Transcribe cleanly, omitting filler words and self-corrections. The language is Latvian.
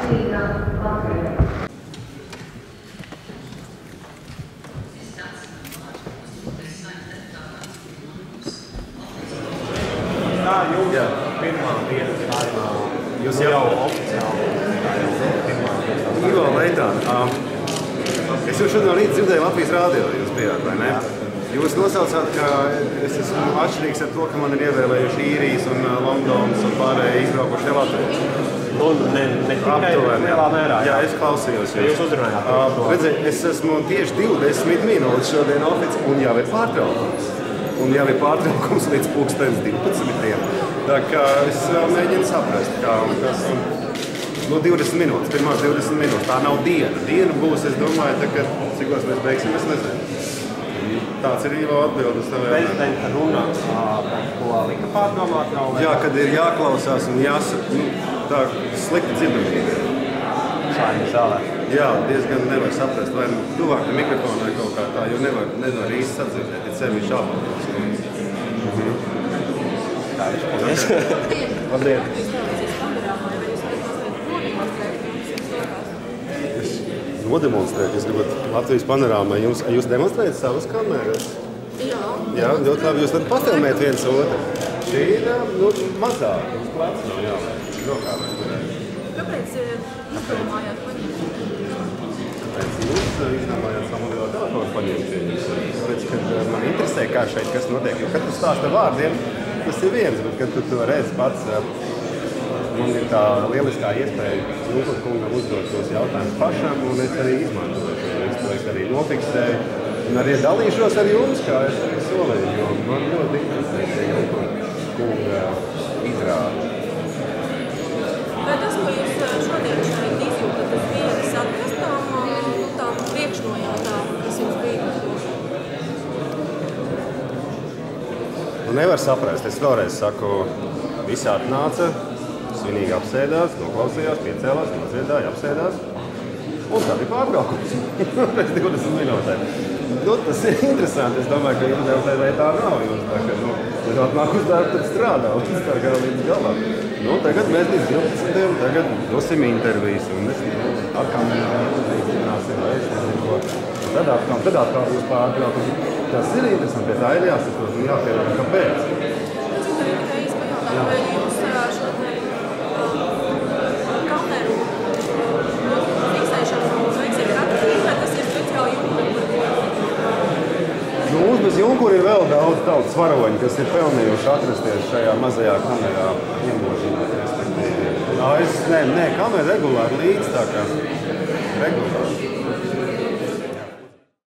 Tā jums pirmā diena, jūs jau oficiāli pirmā diena. Ivo Leitāna, es jau šodien rīt dzirdēju Latvijas rādio, jūs bijāt, vai ne? Jūs nosaucāt, ka es esmu atšķirīgs ar to, ka man ir ievēlējuši Īrijas un Londonas un pārējie izbraukuši ne Latviju. Un ne tikai lielā mērā. Jā, es klausījos jūs. Jūs uzrunājāt. Redziet, es esmu tieši 20 minūtes šodien oficiāli un jau ir pārtraukums. Un jau ir pārtraukums līdz 12. Tā kā es mēģinu saprast, kā un kas. Nu, 20 minūtes, pirmās 20 minūtes. Tā nav diena. Diena būs, es domāju, ka cikos mēs beigsim, es nezinu. Tāds ir Ivo atbildi uz tevi. Prezidenta runa, ko lika pārdomāt nav? Jā, kad ir jāklausās un jāsaka, tā slikti dzirdamība. Saimnes zālē. Jā, diezgan nevar saprast, vai tuvāk mikrofonai kaut kā tā, jo nevar īsti sadzirdēt, ja sevi šāpātos. Tā ir paldies. Labdien. Nodemonstrēt, jūs gribat Latvijas panorāmai. Jūs demonstrējat savas kameras? Jā. Jā, ļoti labi. Jūs varat pafilmēt viens otru. Šī ir mazāk. Uz plats nav jāvērt. Kāpēc izdomājāt paņemt? Kāpēc jūs izdomājāt savu mobilo telefonu paņemt? Tāpēc, kad man interesē, kā šeit kas notiek. Jo, kad tu stāsti ar vārdiem, tas ir viens, bet kad tu to redzi pats, man ir tā lieliskā iespēja Junkur kungam uzdot tos jautājumus pašam, un es arī izmantoju. Es arī nofiksēju, un arī dalīšos ar jums, kā es arī solīju, jo man ļoti interesē šie Junkur kunga izrādi. Vai tas, ko jūs šodien šeit izjūtat, tas vienas atrast tām priekšnojātām, kas jums bija? Nu, nevar saprast. Es vēlreiz saku, visi atnāca, svinīgi apsēdās, noklausījās, piecēlās, nodziedāja, apsēdās. Un tad ir pārbraukums pēc 20 minūtēm. Nu, tas ir interesanti. Es domāju, ka jums tā nav. Jūs atnāk uz darbu, tad strādā uz tā kā līdz galam. Nu, tagad mēs līdz 12. Tagad dosim intervijas. Un mēs atkal uzdīstināsim, vai es nezinu ko. Tad atkal būs pārbraukums. Tas ir interesanti, pie tā ir jāsaprot un jāpierod, kāpēc. Es arī tikai izpajautāt, vai jūs šodien kameru fiksēšanu veiksiet katru dienu, vai tas ir speciāli Nu, mums bez Junkura ir vēl daudz tautas varoņi, kas ir pelnījuši atrasties šajā mazajā kamerā iemožināt, respektīvi. Nē, kamera regulāri līdz tā kā regulāri.